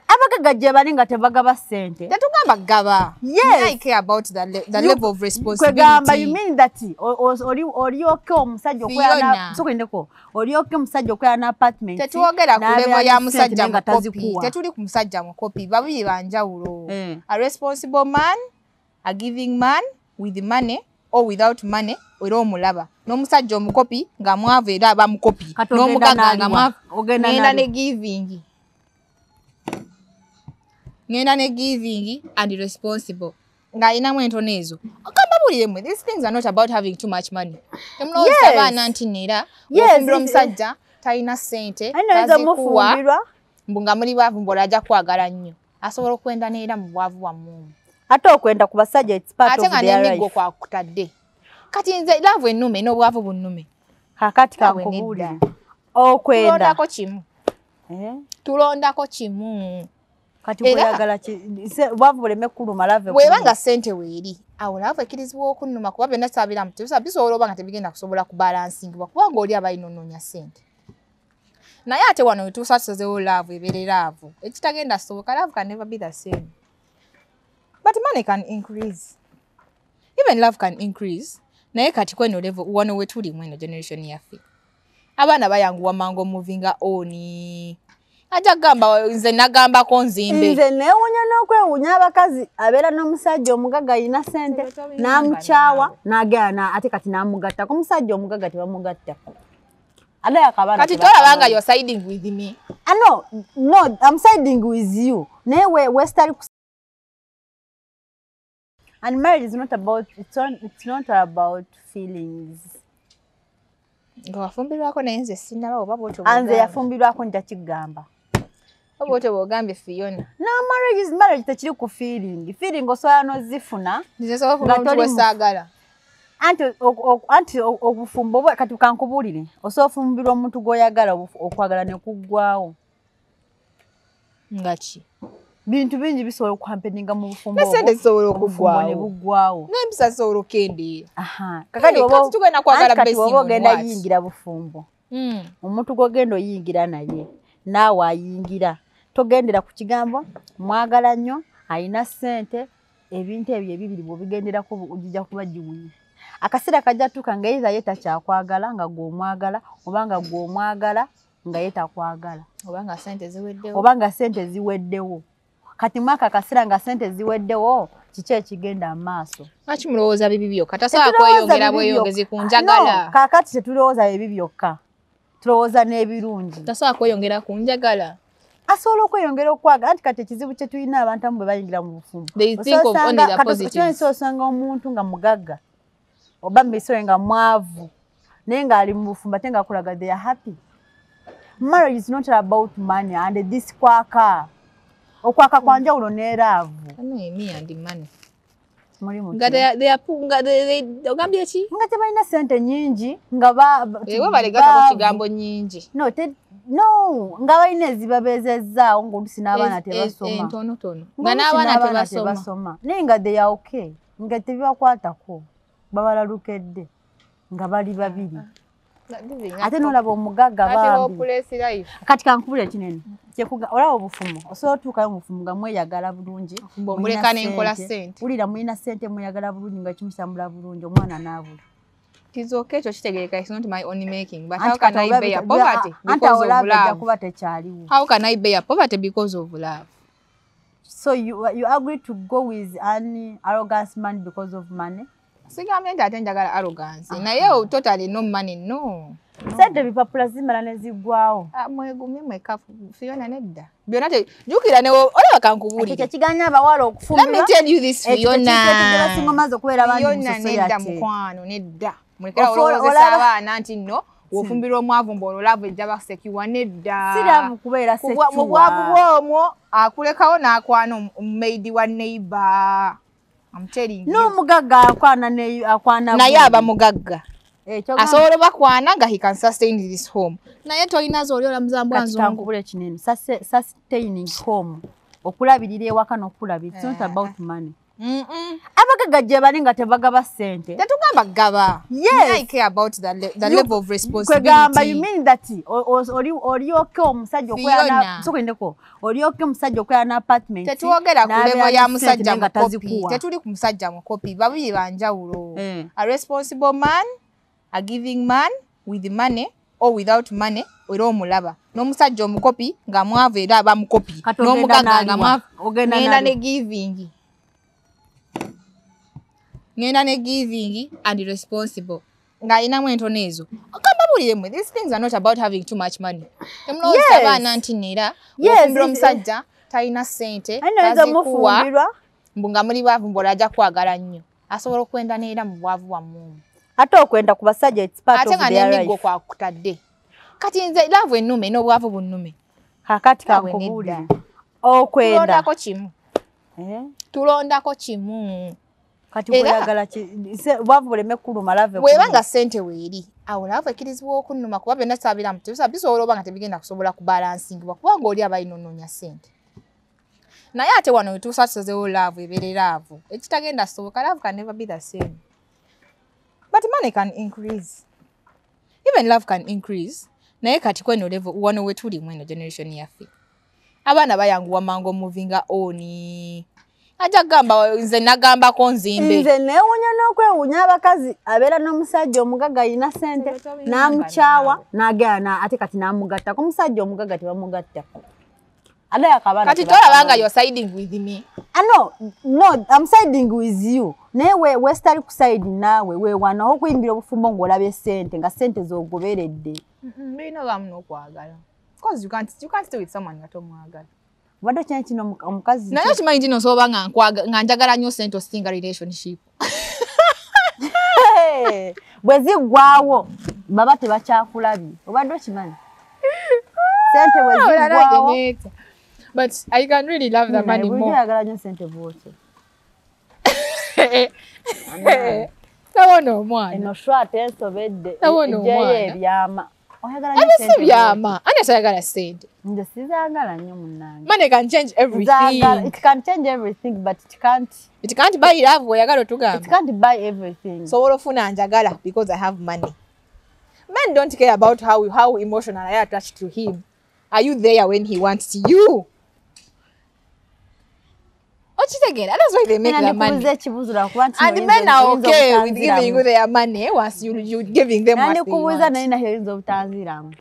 abagaga gye bali nga tebagaba ssente tetugamba gaba. Yes. I care about the level of responsibility. Kwegamba you mean that oli okay omusajja okwera sokendeko oli okay omusajja okwera na apartment tetuwogera ku level ya musajja mu copy tetuli ku musajja mu copy babiri banjawulo. A responsible man, a giving man with money or without money era omulaba n'omusajja omukopi nga mwavu era aba mukopi n'omugaga nga mwavu ngenda ne giving and responsible nga ina mwento nezo okamba buliremwe. These things are not about having too much money. Temno sabana ntinira ofumbira omusajja taina sente tazikuwa mbunga muri bavu mbola aja kwagala nnyo asobola okwenda neera mu bwavu wa mu ate okwenda ku basajja it's part of their life. Ate kwa kutadde kati nze love ennume n'obwavu bunnume kakati kankubulira okwenda tulondako kimu kati oyagala bwavu buleme kuluma love webanga sente weeri awo love ekirizibwa okunnuma kuba byonna sabira mutisa bisobola oba nga tebigenda kusobola kubalansingibwa kubanga oli abayinonoonya sente naye ate wano wetusasazewo love ebeere love ekitagenda soboka love can never be the same. But money can increase. Even love can increase. Naye kati kweno level wano wetuli mweno generation yaffe. Abana bayanguwa mango moving on. Aja gamba nze nagamba ko nzimbe. Nze newunya n'okwewunya abakazi abeera n'omusajja omugaga yina sente n'amukyawa n'agaana ate kati n'amugatta ko musajja omugaga tebamugatta. Kati tolabanga you're siding with me. No, I'm siding with you. Naye we start. And marriage is not about it's not about feelings. Ngo afumbirwako naye nze sinaba oba bwoto. Anze yafumbirwako nja kigamba. Obote bogambe Fiona. No, marriage tekiri ku feeling. Feeling osoya no zifuna. Nze so bafumbira omuntu wesagala. Anti obufumbo bwe kati kankubulire. Osofumbirwa omuntu goyagala okwagala ne kuggwaawo. Ngachi. Bintu bingi bisobola okuhampeninga mu bufumbo. Nesende zisobola okuggwaawo. Ne buggwaawo. N'empisa zisobola okendera. Kakati tugenda kwagala besi. Kati ogenda yingira bufumbo. Omuntu gogenda oyingira naye. Naawe ayingira. Togendera ku kigambo mwagala nnyo ayina sente ebintu ebyo ebibiri bwo bigenderako ujja kuba jiwunya. Akasira kajja tuka nga yiza yeta kyakwagala nga gw'omwagala obanga gw'omwagala nga yeta kwagala obanga sente ziweddewo kati mwaka kasira nga sente ziweddewo kiche kigenda amaaso lwaki mulowooza bibi byokka tasobola kweyongera bweyongezi ku njagala kakati tetulowooza bibi byokka tulowooza n'ebirungi tasobola kweyongera ku njagala asobola okweyongera okwagala anti kati ekizibu kye tulina abantu bwe bayingira mu bufumbo osanga omuntu nga mugagga oba misoye nga mwavu naye nga ali mu bufumbo ate nga akulaga they are happy. Marriage is not about money and this kwaka okwaka kwa njawulo ne love me and money mulimu ogambye ki nga tebalina sente nyingi nga balegata ku kigambo nyingi no nga balina ezibabezezaawo ng'olusi n'abaana tebasoma entonotono nga n'abaana tebasoma naye nga they are okay nga tebibakwatako babalalukedde nga bali babiri ate nolaba omugagga bambi kati kankubula kinene olaba obufumo osobola otuukayo mu bufumo nga mweyagala bulungi muleka n'enkola sente wulira mulina sente mweyagala bulungi nga kimusambula bulungi omwana n'abula. It is okay to kitegereka it's not my only making but how can I bear poverty because of love? How can I bear poverty because of love? So you agree to go with an arrogant man because of money? Sigambye nti ate njagala arrogance naye totally no money no sente bipapula zimala ne ziggwaawo mwegumye mwekafu Fiona nedda byonna jukira ne olaba kankubulire ekyo kiganya abawala okufumbirwa. Let me tell you this Fiona singomaze okubeera abandi mu society nedda mukwano nedda mulekera olowozesa abaana nti nno wofumbirwa omwavu mboolo laavu ejja basekiwa nedda siraavu kubeera sekiwa mu bwavu bwomwo akulekawo n'akwana omumaidi wa neighbor. I'm telling you. No mugagga akwana naye aba mugagga asobola bakwana nga he can sustain this home naye tolinazo olyola muzambwa nzungu kule kinene sustaining home okulabirira ewaka n'okulabira it's not about money. Abagagga gye bali nga tebagaba ssente Gamba gaba. Yes. I care about the level of responsibility. Kwegamba, you mean that olioke omusajja okwera sokendeko olioke omusajja okwera na apartment. Tetuogera ku level ya musajja mukopi. Tetuli ku musajja mukopi. Babiri banjawulo. A responsible man, a giving man with money or without money era omulaba. N'omusajja omukopi nga mwavu era aba mukopi. N'omugagga nga mwavu. Ngenda ne giving. Ngenda ne giving and responsible. Nga inamu entonezo. Okamba buliremwe. These things are not about having too much money. Temlo saba nanti nera. Ofumbira omusajja talina sente. Tazikuwa. Mbunga muri bavu mbola aja kwagala nnyo. Asobola okwenda nera mu bwavu wa mumu. Ate okwenda ku basajja it's part of their life. Ate nga n'emigo kwa kutadde. Kati nze love ennume n'obwavu bunnume. Kakati kankubulira. Okwenda. Tulondako kimu. Tulondako kimu. Kati oyagala bwavu buleme kuluma love. Webanga sente weeri. Awo love ekirizibwa okunnuma kuba byonna saabira mutebusa bisobola oba nga tebigenda kusobola kubalansingibwa kubanga oli abayinonoonya sente. Naye ate wano wetuusa tusazeewo love ebeere love. Ekitagenda soboka love can never be the same. But money can increase. Even love can increase. Naye kati kweno level wano wetuli mweno generation yaffe. Abaana bayanguwa mango moving on. Aja gamba nze nagamba ko nzimbe. Nze neewunya n'okwewunya abakazi abeera n'omusajja omugagga alina sente n'amukyawa n'agaana ate kati n'amugatta. Ko musajja omugagga tebamugatta. Kati tolabanga you're siding with me. No, I'm siding with you. Naye we start ku side naawe weewanaho okuyimbira obufumbo ng'olabye sente nga sente z'ogoberedde. Mbina bamu n'okwagala. Because you can't stay with someone nga tomwagala. Wadde kyane kino omukazi. Naye kimanyi kino nsobola nga njagala nnyo sente osinga relationship. Bwe ziggwawo baba tebakyakulabye. Obadde okimanyi? Sente bwe ziggwawo. But I can really love the money more. Bujagala nnyo sente bw'otyo. Nawono omwana. Eno shwate ensobedde. Nawono omwana. Ebyama. Oyagala nnyo sente. Ebe si byama. Ani sayagala sente. Nze sizaagala nnyo munnange. Money can change everything. It can change everything, but it can't. It can't buy love. Oyagala otugamba. It can't buy everything. So olofuna njagala because I have money. Men don't care about how emotional I am attached to him. Are you there when he wants you? That's why they make their money. And men are okay with giving you their money once you giving them what they want.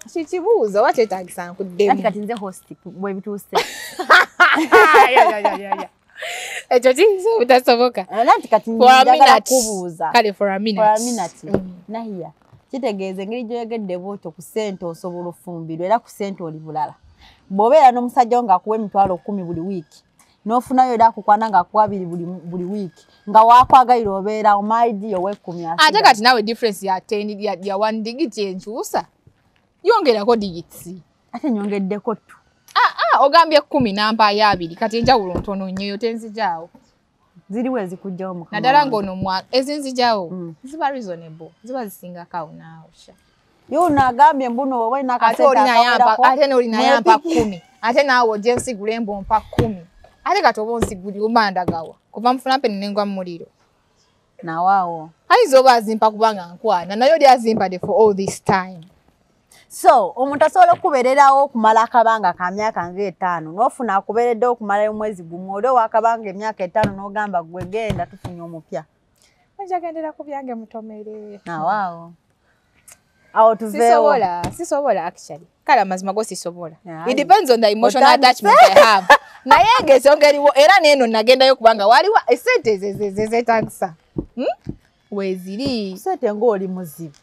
Chichibuza, what you talking could them. Kati nze host bwe bituse. Yeah. Echo chinzo utasoboka. Nati kati njagala kubuuza. Kale for a minute. Nahiya. Kitegeeze ngeri gyoyegedde bw'otyo ku ssente osobola ofumbirwa era ku ssente oli bulala. Bw'obeera n'omusajja nga akuwa emitwalo 10 buli wiiki. N'ofunayo era akukwana nga akuwa 2 buli wiiki. Nga waakwagalira obeera omaidi ow'ekumi. Ate kati nawe difference ya 10 ya 1 digiti enkyusa. Yongerako digits. Ate nyongeddeko 2. Ogambye 10 nampa ya 2 kati enjawulo ntono nnyo tenzijaawo. Ziriwo ezikujjawo mukama. Naddala ng'ono ezinzijaawo ziba reasonable. Ziba zisinga kawo naawe sha. Yo nagambye mbuno wowe nakasente ate n'olinayampa 10. Ate naawe ojja nsigula embo mpa 10. Ate kati oba onsiguli omandagawa. Kuva mufuna peni nengwa mu muliro. Nawaawo. Ayinza oba azimpa kubanga nkwana. Naye oli azimpadde for all this time. So, omuntu asobola okubeererawo okumala akabanga ka myaka nga 5 n'ofuna akubeereddewo okumala omwezi gumu oli owakabanga emyaka 5 n'ogamba gwe genda tufunye omupya. Njagendera ku byange mutomere. Nawaawo. Awo tuveewo. Sisobola actually. Kale amazima go sisobola. It depends on the emotional attachment I have. Naye ng'esongeriwo era n'eno nagendayo kubanga waliwo esente zezetagisa. Weeziri. Sente ng'oli muzibu.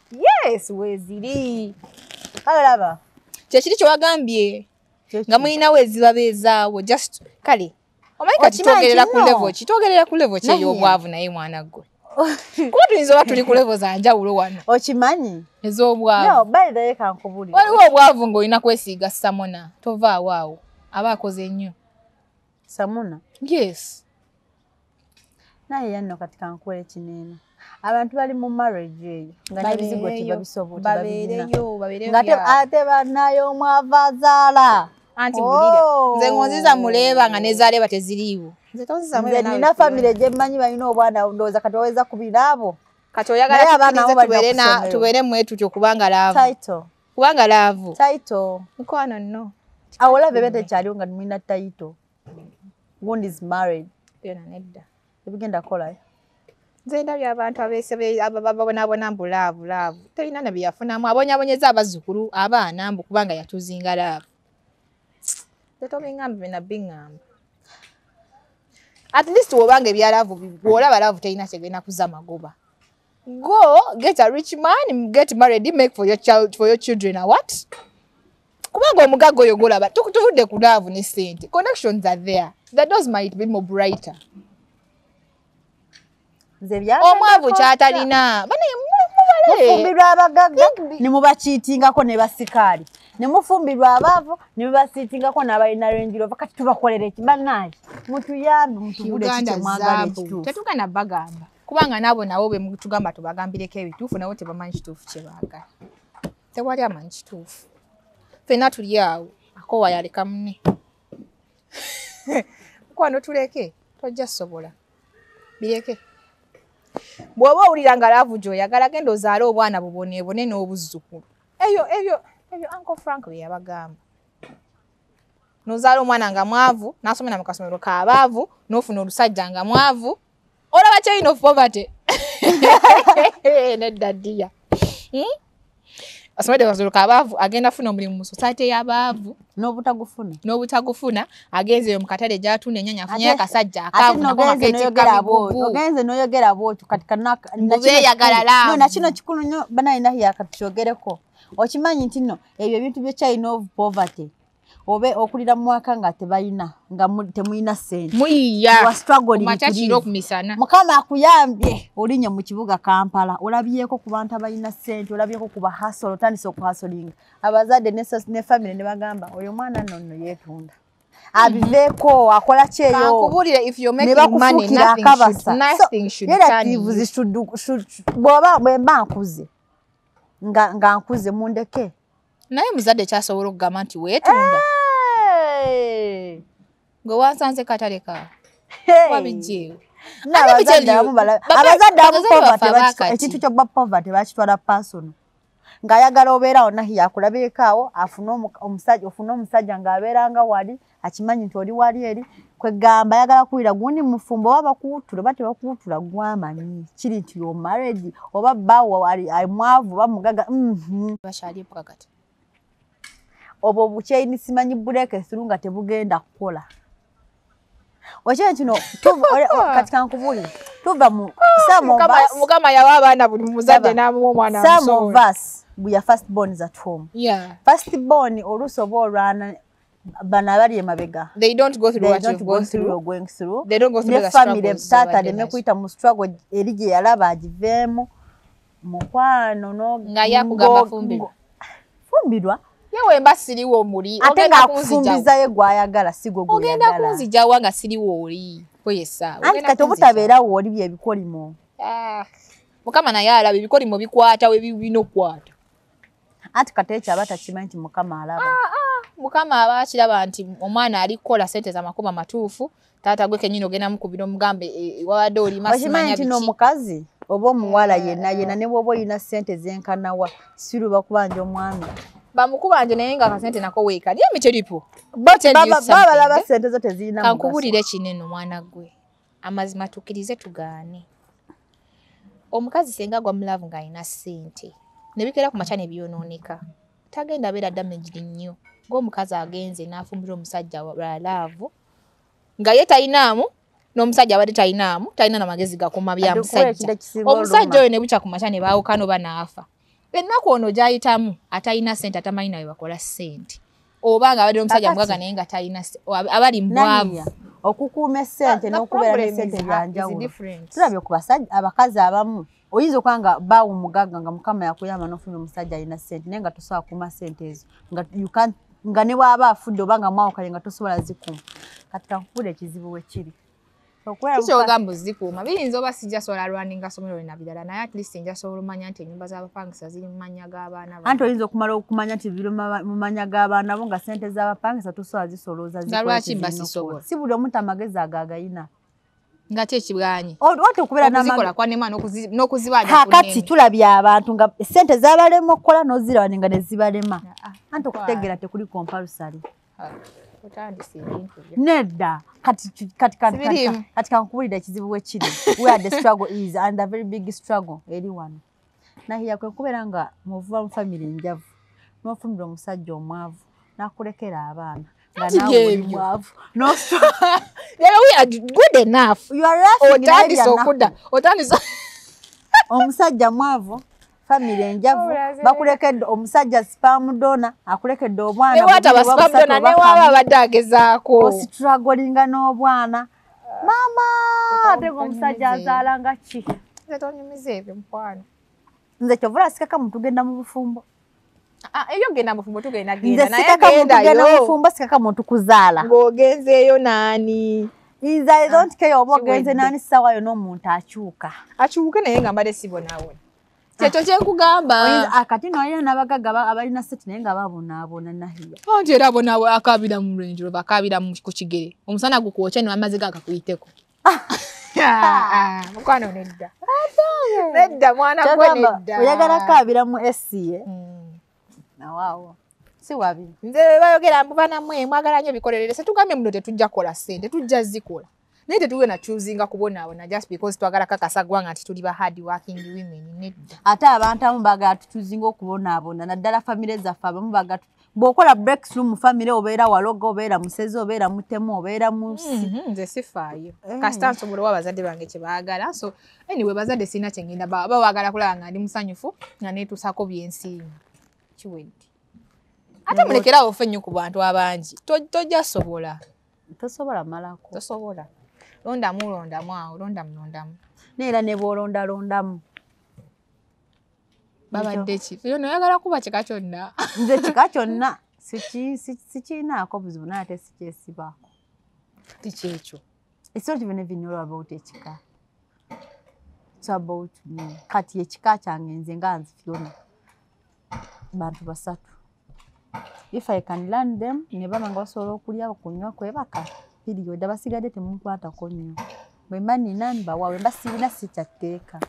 Yes, weeziri. Kale laba. Kyekiri kye wagambye. Nga mulinawo ezibabeezaawo just kale. Omanyi kati kitogerera ku level ki ey'obwavu naye mwana gwe. Kuba tuyinza oba tuli ku level za njawulo wano. Okimanyi? Ez'obwavu. No, by the way kankubulira. Waliwo obwavu ng'olina kwesiiga samona. Tovaawo awo. Aba akoze nnyo. Samona? Yes. Naye yanno kati kankuwere kinene. Abantu bali mu marriage eyo nga n'ebizigo tebabisobola babeereyo ate bannayo omwavazaala anti mulira nze ngonziza muleeba nga nezaaleeba teziriiwo nze nina famire gye mmanyi balina obwana ndowooza kati baweza 2 abo Kati oyagala tubeere mwetu kyo kubanga laavu. Title. Kubanga laavu. Title. Mukwano no. Awola bebete kyali nga mwina title. One is married. Yona nedda. Ebigenda kola. Nzenda by'abantu abeesebe ababonabona mbu laavu. Tolina ne byafunamu abonyabonyeza abazzukulu abaana mbu kubanga yatuzinga laavu. Tetobingambe bina bingamba. At least wobange bya laavu bwolaba laavu tolina kyegenda kuza magoba. Go get a rich man, get married, make for your children a what? Kubanga omugago oyo golaba tukutudde ku laavu ne sente. Connections are there. The doors might be more brighter. Omwavu kyatalina. Mufumbirwa abagagga ne mubakiitingako ne basikaali. Ne mufumbirwa abaavu ne mubasiitingako n'abalina Range Rover kati tubakolera ekibannaayi. Mutuyambe mutugule kike mwagala ekituufu. Tetugana bagamba. Kubanga nabo be mutugamba tubagambireko ebituufu nabo tebamanyi kituufu kye baagala. Tewali amanyi kituufu. Fena tuli awo akowa yaleka munne. Kwano tuleke tojja sobola. Bireke. Bw'oba owulira nga laavu gy'oyagala genda ozaale obwana buboneebone n'obuzzukulu. Ebyo Uncle Frank bye yabagamba. N'ozaala omwana nga mwavu, n'asomera mu kasomero k'abaavu, n'ofuna olusajja nga mwavu. Olaba chain of poverty. Nedda ddiya. Asomedde kasomero k'abaavu agenda funa omulimu mu society y'abaavu. N'obutagufuna agenze mu katale gy'atunda ennyaanya afunye akasajja akaavu nako kakeetikka migugu. Ogenze n'oyogera bw'otyo kati beeyagala laavu. Na kino kikulu nnyo banayina yakatyogereko. Okimanyi nti nno ebyo ebintu bye chain of poverty. Obe okulira mu mwaka nga tebayina nga temuyina ssente. Muyiya. Wa struggle machachiro kumisana. Mukama akuyambye olinye mu kibuga Kampala. Olabyeko ku bantu abayina ssente, olabyeko ku ba hustle, otandise okuhasolinga. Abazadde ne family ne bagamba oyo mwana nno yeetunda. Abiveko akola kyeyo. Kankubulire if you're making money nothing should turn you. Bwe mbankuze. Nga nkuze mundeke. Naye muzadde kyasobola okugamba nti weetunda. Gwe wansanze katale ka. Wabijjeewo. Abazadde ekintu ky'obba poverty bakitwala personal. Ng'ayagala obeerawo nahi yakulabirikaawo afune omusajja ng'abeeranga wali akimanyi nti oli wali eri kwegamba ayagala kuwulira gundi mufumbo oba bakuwutula oba tebakuwutula gwamanyi kiri nti yo married oba bbaawo mwavu oba mugaga. Bakyalipo kakati. Obwo bukyayini simanyi buleke through nga tebugenda kukola. Okyeni kino kati kankubuli tuva mu Mukama yawa abaana buli muzadde n'amuwa omwana some of us we are first born at home. Yeah. First born oluusi oba olwana bana bali emabega. They don't go through what you've gone through. They don't go through the struggles. Tata de mekuita mu struggle eri gye yalaba agiveemu mukwano no nga yakugamba fumbirwa. Fumbirwa? Yewe mba siriwo omuli. Ogenda kufumbiza ye gwayagala sigo gwayagala. Ogenda kunzija wanga siriwo oli. Kwesa. Anti kati obutabeerawo oli bye bikolimo. Mukama naye alaba ebikolimo bikwata we binokwata. Anti kati ekyo abata kimanyi nti Mukama alaba. Mukama abakiraba nti omwana ali kukola sente za makuba matuufu. Taata gwe kenyino ogenda mukubira omugambe wabadde oli masimanya biki. Okimanyi omukazi oba omuwala yenna ne bw'oba olina ssente zenkanawa siruba kubanja omwami. Bamukubanje naye nga kasente nako weeka. Niye micheripo. Baba laba sente zo tezina. Kankubulire kinene mwana gwe. Amazima tukirize tugaane. Omukazi senga gwa mulavu nga ina sente. Nebikera ku machane byonooneka. Tagenda beera damage nnyo. Ng'omukazi agenze n'afumbira omusajja wa laavu. Nga ye tayinaamu n'omusajja abadde tayinaamu, talina na magezi gakuma bya musajja. Omusajja oyo ne bucha ku machane baawukano banaafa. Ennaku ono gyayitamu atayina sente atamanyi nawe bakola sente. Oba nga abadde omusajja mugaga naye nga tayina abali mbwavu. Okukuuma essente n'okubeera n'essente byanjawulo. Tulabye ku basajja abakazi abamu oyinza okwanga baawo mugaga nga Mukama yakuyamba n'ofuna omusajja alina ssente naye nga tosobola kuuma ssente ezo nga ne bw'aba afudde oba nga mwawukanye nga tosobola zikuuma. Kati kankubula ekizibu we kiri. Kikyogamba ozikuuma biyinza oba sijja sobola lwaninga somero lina birala naye at least nja sobola omanya nti ennyumba z'abapangisa ziri mu mannya g'abaana bo. Anti oyinza okumala okumanya nti biri mu mannya g'abaana bo nga ssente z'abapangisa tosobola zisolooza nga lwaki mba sisobola. Si buli omuntu amagezi ago agayina. ngate ekibwanyi Watu okubera n'amazikola kwa nema n'okuzibanya kakati tulabye abantu nga sente zabalema okukola n'oziraba nga ne zibalema anti okutegeera tekuli compulsory otandise ebintu nedda kati kankubulira ekizibu wekiri where the struggle is and the very big struggle eri wano nahiya kwe kubeera nga muvuba mu family enjavu n'ofunira omusajja omwavu n'akulekera abaana nga nawe mwavu no we are good enough you are laughing otandise omusajja mwavu family enjavu bakulekedde omusajja spam donor akulekedde obwana ne wata ba spam donor ne waba badagezaako strugglinga n'obwana mama atego omusajja azaalanga ki zetonyumize ebyo mkwano nze kyovula sikaka mutugenda mu bufumbo eyo genda mu bufumbo tugenda naye genda mu bufumbo sikaka muntu kuzaala ng'ogenzeeyo naani nze I don't care oba ogenze naani sawa yo n'omuntu akyuke naye nga mbadde sibonaabona kyekyo kyenkugamba akati noyo n'abagagga abalina seti naye nga babonaabona nahiya anti era abonaabo akaabira mu Range Rover akaabira ku kigere omusana gukwokya ne amazzi gakakuyiteko mukwano nedda mwana gwe nedda oyagala kaabira mu SCA nawaawo si wabi nze bayogera mbuvana mwe mwagala nnyo bikolerere setugambye muno tetujja kukola ssente tujja zikola naye tetuwe na choosing kubonaabona just because twagala kakasa gwanga nti tuli ba hard working women nedda ate abantu abamu bagala tuchoosing okubonaabona naddala famire zaffe abamu bagala bw'okola breakthrough mu famire obeera waloga obeera musezi obeera mutemu obeera musi nze sifaayo kasita nsobola wa bazadde bange kye baagala so anyway bazadde sirina kye ngenda baagala kulaba nga ndi musanyufu nga neetuusako byensiimu kiwedde ate mulekerawo ffe nnyo ku bantu abangi tojja sobola tosobola malako tosobola londamu awo londamu neera ne bw'olondalondamu babadde ki yo noyagala kuba kika kyonna nze kika kyonna sikiinaako buzibu naye ate sikyesibaako tikyekyo it's not even all about ekika it's about me kati ekika kyange nze nga nze Fiona bantu basatu if I can learn them ne baba nga basobola okulya okunywa kwebaka period abasigadde temunkwatako nnyo bwe mba nina mbawa bwe mba sirina sikyatteeka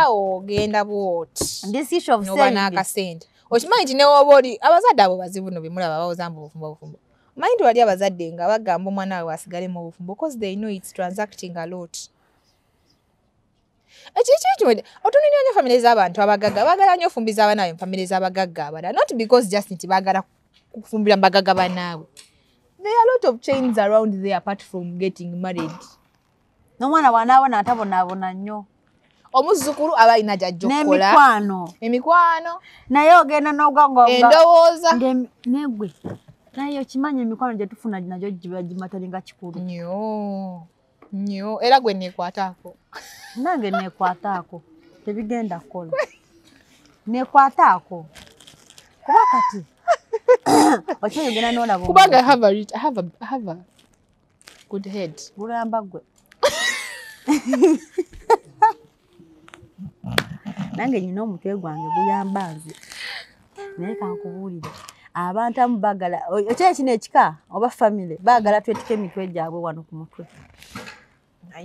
ogenda bwoti this issue of saying n'akasente okimanyi nti newoba oli abazadde abo bazibu no bemulaba bawozamba obufumbo manyi nti wali abazadde nga bagamba omwana we wasigalemu obufumbo because they know it's transacting a lot ekikyo otunulira nnyo famire z'abantu abagagga baagala nnyo ofumbiza abanaabwe mu famire z'abagagga abalala not because just nti baagala kufumbira mu bagagga banaabwe there are a lot of chains around there apart from getting married n'omwana bw'anaabona atabonaabona nnyo omuzzukulu aba alina gy'ajja okukola emikwano naye ogenda n'oganga endowooza negwe naye okimanyi emikwano gye tufuna nagyo gimatalinga kikulu nnyo era gwe neekwataako nange neekwataako tebigenda kukola neekwataako kuba kati okimanyi ogenda n'olaba kubanga I have a good head bulamba gwe nange nyina omutwe gwange guyamba nze naye kankubuulire abantu amu baagala okyaya kino ekika oba famire baagala twetike emitwe gyabwe wano ku mutwe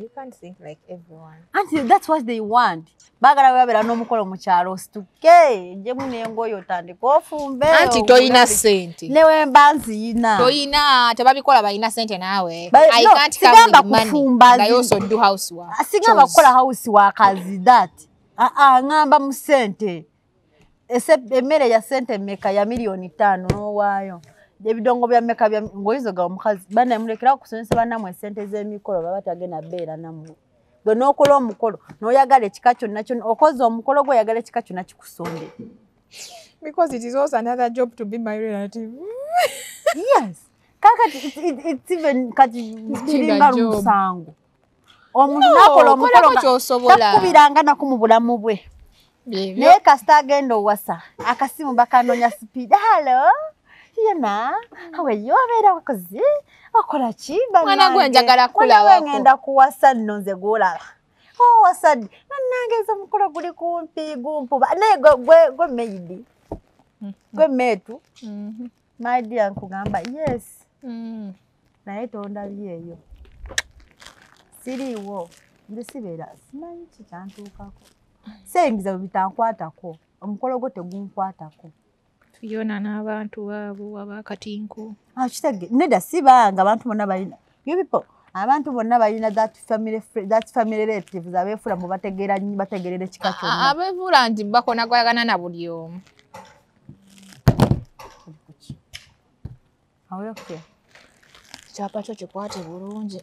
you can't think like everyone and that's what they want baagala babeera n'omukolo mu kyalo osituke gyemu n'engoye otandika ofumbe anti toyina ssente newe mba nziyina toyina tebabikola balina ssente naawe sigamba kufumba sigamba kukola housework as that ngamba mu ssente emmere ya ssente mmeka ya miliyoni 5 n'owaayo ebidongo bya mmeka ng'oyinza ogaba omukazi banamulekerawo kusomesa bannamwe ssente z'emikolo baba tagenda beera nammwe gwe n'okola omukolo n'oyagala ekika kyonna kyonna okoze omukolo gwe oyagala ekika kyonna kikusonde because it is also another job to be my relative yes kakati it's even kati kiringa lumusango omuntu n'akola omukolo takubiranga nako mu bulamu bwe naye kasita agenda owasa akasimu bakanoonya speed hello Fiona, how are you? Obeera wakoze okola ki mwana gwe njagala kulabako ngenda kuwasa nno nze gwolaba wasadde nange ezo omukolo guli kumpi gumpuba naye gwe maidi gwe meetu my dear nkugamba yes naye tondabye eyo siriiwo nze sibeera simanyi kikyantuukako seyingiza bwe bitankwatako omukolo gwo tegunkwatako tuyona n'abantu abo abakatinku kitege nedda sibanga abantu bonna balina abantu bonna balina that family relatives abeefula mu bategerera ekika kyonna abeefula nti bakona kwagana na buli omu aweke kyapa kyo kikwate bulungi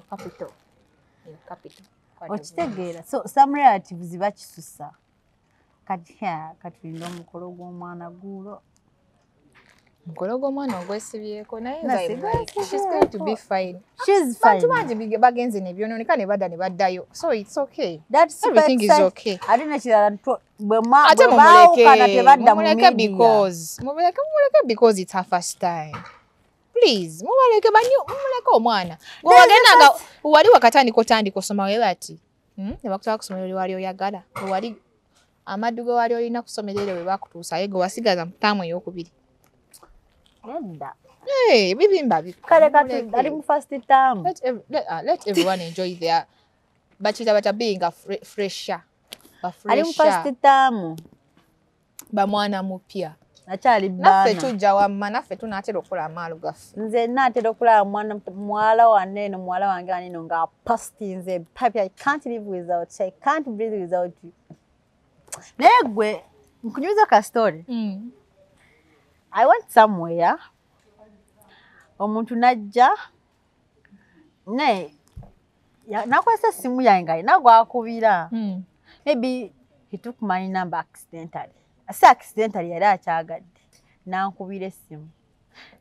capital okitegeera so some relatives bakisusa kati tulinda omukolo gw'omwana gulo omukolo gw'omwana ogwesibyeko naye she's going to be fine bantu bangi bagenze nebyononeka ne badda ne baddayo so it's okay that's everything is okay ate nekirala ate mumuleke because it's her first time please mumuleke omwana wagendaga wali wakatandika otandika osoma we bati ne bakutwala kusomero liwali oyagala wali amaddu ge wali olina kusomero we bakutuusayo ge wasigaza mu ttaamu ey'okubiri nedda bibimba kale kati ali mu first term let everyone enjoy their bata being a fresher ali mu first term bamwana mupya akyali naffe tujja wamma naffe tunaatera okukola amaalo gaffe nze naatera okulaba muwala wange eno muwala wange waneno nga postinze papi I can't live without you I can't breathe without you naye gwe nkunyumiza ka story I went somewhere omuntu najja naye nakwesa essimu yange alina gwakubira maybe he took my number accidentally accidentally yali akyagadde nankubira essimu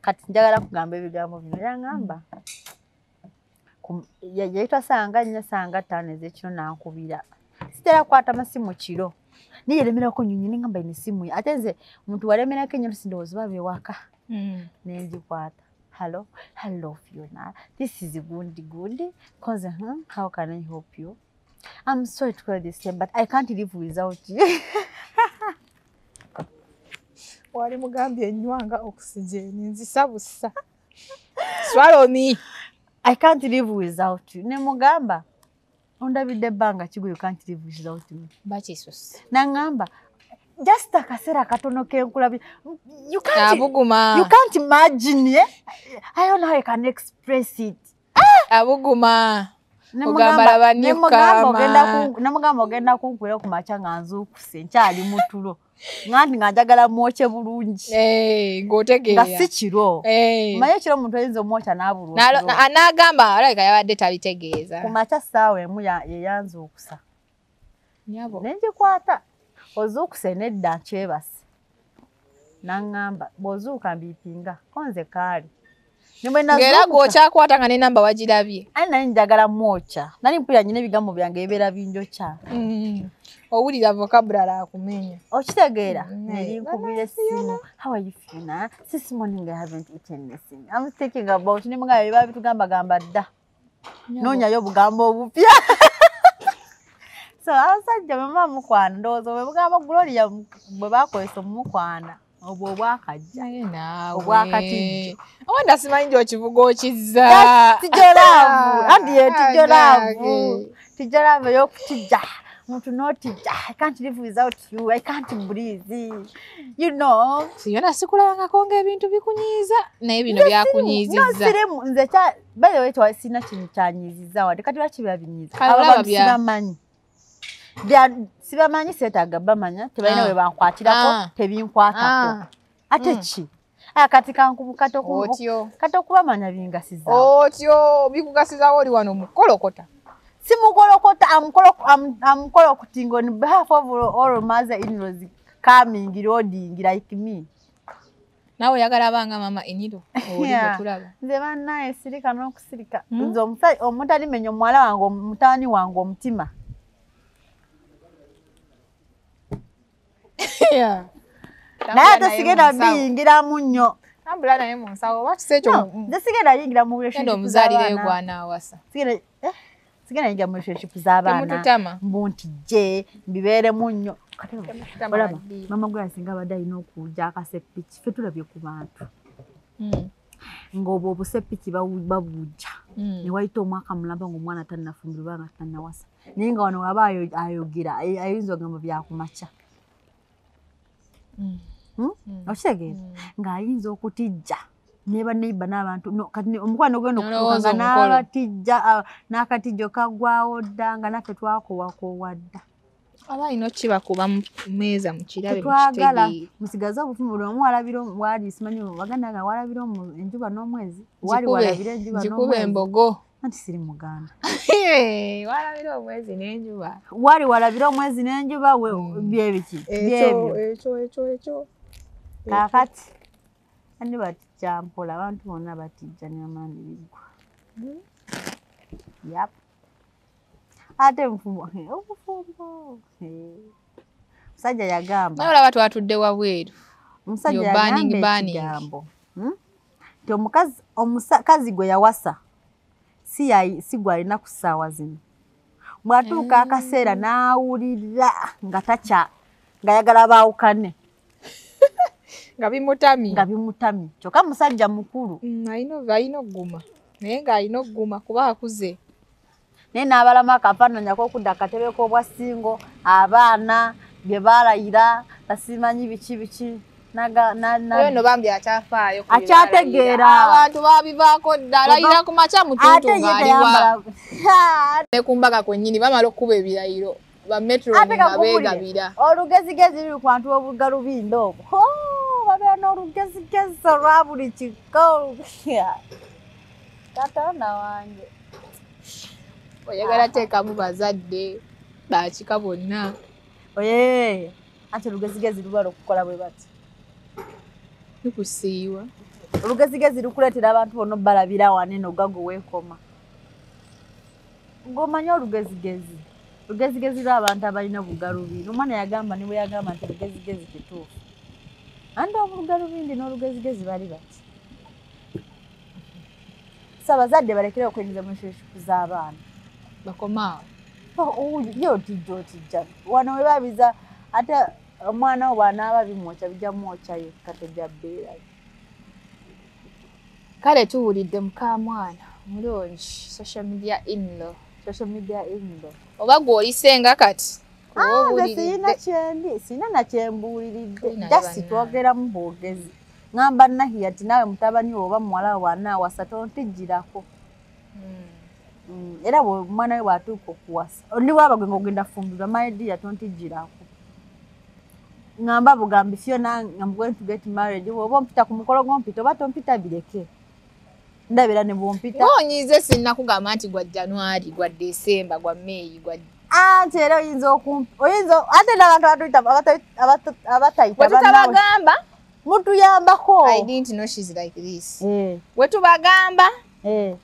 kati njagala kugamba ebigambo bino yaŋŋamba yayitwa sanga 4 sanga 5 ez'ekiro nankubira sitera kukwata masimu kiro niyeremerako nyonyi neŋŋamba ino essimu ate nze omuntu walemerako ennyo sindowooza baba ewaka nengikwata hello Fiona this is good cause how can I help you I'm sorry to call this time but I can't live without you wali mugambye enywanga oxygen nzisa busa swallow me I can't live without you ne mugamba ondabidde ebbanga kigo you can't live without me bakisus naŋŋamba just akaseera katono kenkulabye you can't imagine I don't know how I can express it abuguma ogamba labanyukama nemugamba ogenda kunkwera ku makya nga nzuukuse nkyali mu tulo nganti nga njagala mwokye bulungi ng'otegeera nga si kiro manye ekiro omuntu ayinza omwokya n'abulwa n'agamba alabika yabadde tabitegeeza ku makya ssaawa emu yeyanzuukusa nengikwata ozuukuse nedda nkyebase naŋŋamba bw'ozuuka mbiipinga konze kaali ng'era gw'okyakwata nga n'enamba wagirabye ani nali njagala mwokya nali mpulira nyina ebigambo byange ebibeera binjokya owulira vocabulary akumenya okitegeera nerinkubira essimu how are you Fiona this morning I haven't eaten anything I'm thinking about nemugamba bye babitugambagamba dda noonyayo obugambo obupya so abasajja bwe muba mukwana ndowooza bwe bugamba Gloria bwe bakozesa omukwana obwo obwakajja obwakatijjo awanda simanyi nti okivuga okizza tijolaavu ey'okutijja omuntu n'otijja I can't live without you I can't breathe you know siyona sikulabangako ng'ebintu bikunyiiza naye bino byakunyiizizza nze by the way twasina kintu kyanyiizizza wadde kati lwaki babinyiiza abo sibamanyi sibamanyi seetaaga bamanya tebalina we bankwatirako tebinkwatako ate ki kati kati okubamanya bingasiza otyo bikugasizawo oli wano mukolokota simukolokota amukolokoting on behalf of all mother-in-laws coming loading like me nawe oyagala abanga mama enyiro oli bwetulaba nze bannaye sirika n'okusirika nze omuntu alimenya omuwala wange mutaani wange omutima naye ate sigenda biyingiramu nnyo tambula naye mu nsawo oba kisa ekyo nze sigenda yingira mu omuzalireyo gwanaawasa sigenda yingira mu relationship z'abaana mbu nti gye mbibeeremu nnyo olaba mama gwe yasinga abadde alina okuja akasepiki ffe tulabye ku bantu ngobo obusepiki babuja ne waita omwaka mulamba ng'omwana tannafumbirwa nga tannawasa naye nga wano waba ayogera ayinza ogamba byakumaca okitegeera ng'ayinza okutijja neba neiba n'abantu kati omukwano ogenda okutuuka nga n'abatijja n'akatijjo kaggwawo dda nga naffe twakowakowa dda aba ino kibakuba mu meeza mu kirabe twagala musigaze obufumbo buli omu walabira wali simanyi baganda nga walabira enjuba n'omwezi wali walabira enjuba n'omwezi embogo anti siri muganda walabira omwezi n'enjuba wali walabira omwezi n'enjuba byebiki ekyo kakati andi batijja mpola abantu bonna batijja n'amaani biggwa yap ate obufumbo musajja yagamba naye olaba twatudde wabweru omusajja yagamba ekigambo nti omukazi gwe yawasa si gwalina ku ssaawa zino bw'atuuka akaseera n'awulira nga yagala baawukane nga bimutamye kyokka musajja mukulu alina ogguma naye ng'alina ogguma kuba akuze naye n'abalamu akafaananya k'okudda akatebe k'obwasingo abaana bye baalayira basimanyi biki no bambi akyafaayo akyategeera abantu babivaako dda alayira ku makya mutuntu ng'aliwa ne ku mbaga kwennyini bamala okkuba ebirayiro bametroni nga beegabira olugezigezi luli ku bantu b'obugalubindo obwo babeera n'olugezigezi olwa buli kiko katonda wange oyagala teekamu bazadde bakika bonna oye anti olugezigezi lubala okukola bwe bati lukusiiwa olugezigezi lukuleetera abantu bonna obbalabira wane nogago weekoma ng'omanyi olugezigezi lw'abantu abalina bugalubindi omwana yagamba ne bwe yagamba nti olugezigezi kituufu anti obugalubindi n'olugezigezi bali bati abazadde balekere okwenyiza mu nshunshuku z'abaana bakomaawo otijja wano we babiza ate omwana wo bw'anaaba bimwokya bijja mwokya yekka tejja bbeerayo kale tuwulidde mukamwana mulungi social media inlo oba gw'olisenga kati sirina kyendi sirina nakyembuuliridde jasi twogeramu bwogezi ngamba nahiya ti naawe mutabani we oba muwala we bw'anaawasa tontijjirako era omwana we bw'atuuka okuwasa oli waaba gwe ng'ogenda fumbirwa maediya tontijjirako ngamba bugambi fyona I'm going to get married oba ompita ku mukolo gw'ompita oba tompita bireke ndabira ne bwompita onyiize sinnakugamba nti gwa January gwa December gwa May gwa anti era oyinza ate n'abantu abatayita wetutabagamba mutuyambako I didn't know she's like this wetubagamba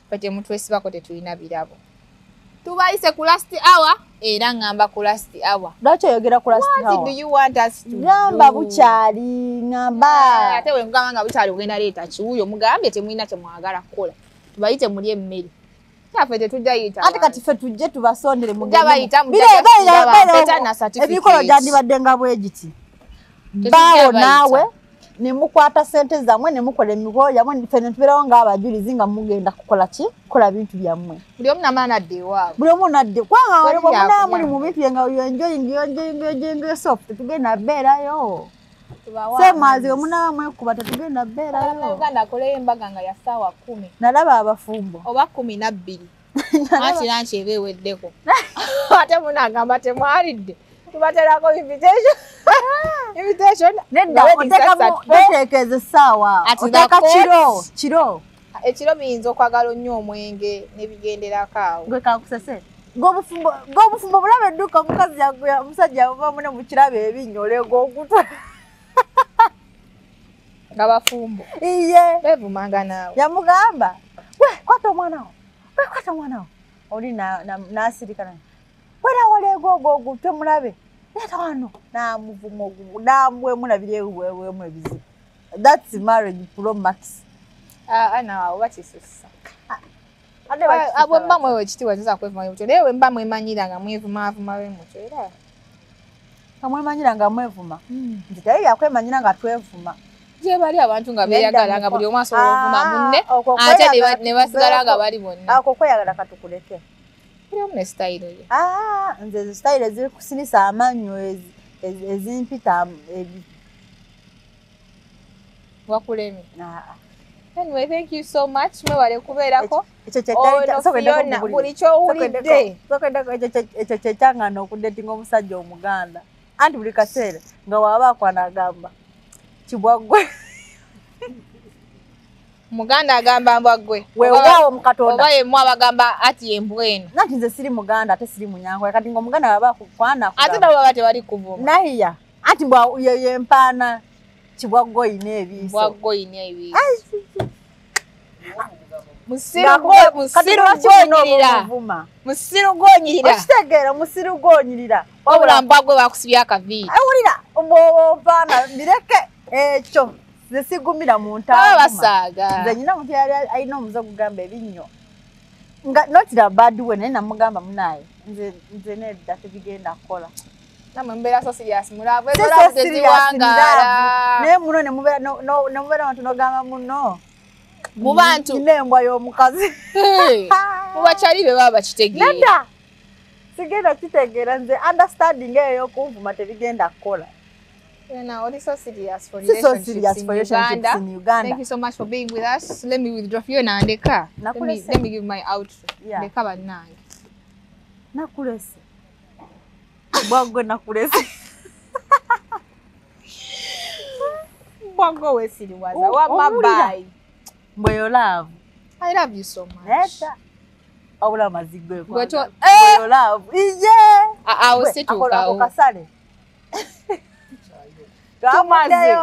fete mutwesibako tetulina birabo tubayise ku last hour era ngamba ku last hour lwaki oyogera ku last hour what do you want us to ngamba bukyali ngamba ate we mugamba nga bukyali ogenda leeta kiwuyo mugambye temulina kyemwagala kukola tubayite muli emmere kyaffe tetujja yita ate kati ffe tujje tubasondere ebikolo gyandibadde nga bwe giti baawo naawe ne mukwata sente zammwe ne mukola emikolo yammwe ffe ne tubeerawo ng'abajulizi nga mugenda kukola ki kukola bintu byammwe buli omu namala nadde ewaabwe buli omu nadde kubanga wali bwemunaa muli mu bintu nga enjoyingi soft tetugenda beerayo semazi we munaaba mwekuba tetugenda beerayo uganda akoleyo embaga nga ya ssaawa 10 nalaba abafumbo oba 12 anti lanchi eba eweddeko ate munagamba temwalidde tubaterako invitation nedda oteekeza essaawa oteeka kiro ekiro biyinza okwagala onnyo omwenge nebigenderako awo gwe kakusese ng'obufumbo bulaba edduka omusajja yavamune mu kirabo ebinnyo olega ogutwe nga bafumbo iye bevumanga naawe yamugamba kwata omwana wo oli n'asirika werawaleega ogutwe mulabe leeta wano n'amuvuma ogumu namwemulabira eweweemu ebizibu that's marriage pro max naawe bakisusa bwe mba mwewe ekitiibwa tuza kwevuma mutyo naye we mba mwemanyira nga mwevumaavuma be mutyo era nga mwemanyira nga mwevuma nti teri yakwemanyira nga twevuma Je bali abantu nga beyagala nga buli omwaso oluvuma munne ate ne basigala nga bali bonna. Ako kweyagala katukuleke. Buli omu ne style ye. Nze style ezikusinisa amannyo ezimpita wakulemi. Anyway, thank you so much. Mwewale kubeerako. Fiona buli kyowulidde. Ekyo kyekyangana okudetinga omusajja Omuganda. Anti buli kaseera nga waba akwanagamba Kibwaggwe. Muganda agamba mbwaggwe. Weewaawo mu Katonda. Oba yemmwe abagamba ati embwenu. Nati nze siri Muganda ate siri Munyankole. Kati ng'Omuganda waba akukwana. Ate nabo baba tewali kuvuma. Nahiya. Anti ye mpaana Kibwaggwe oyina ebiiso. Kibwaggwe oyina ebiiso. Musiru gwonyirira. Okitegeera musiru gwonyirira. Wabula Mbwaggwe bakusibya akaviiri. Awulira mpaana bireke ekyo. Nze sigumira mu ntaama. Basaaga. Nze nyina muntu yali alina omuze ogugamba ebinnyo. Notira bad way naye namugamba munaye. Nze nedda tebigenda kukola. Namwe mbeera so serious mulavu. Ezo teziwangaala. Naye muno ne mubeera abantu nogamba muno. Mu bantu. N'embwa y'omukazi. Mu bakyali be baba bakitegeera. Nedda. Sigenda kitegeera nze understanding eyo kunvuma tebigenda kukola. Now, this is so serious for relationships in Uganda. Thank you so much for being with us. Let me withdraw Fiona and the car. Let me give my outro. Yeah. The car at 9. Nakulese. Bwaggwe nakulese. Bwaggwe wesiri waza. Bye. Mboyo love. I love you so much. Neta. Awula mazigwe kwa. Mboyo love. Iye. I will sit to Kasale. Tumaze.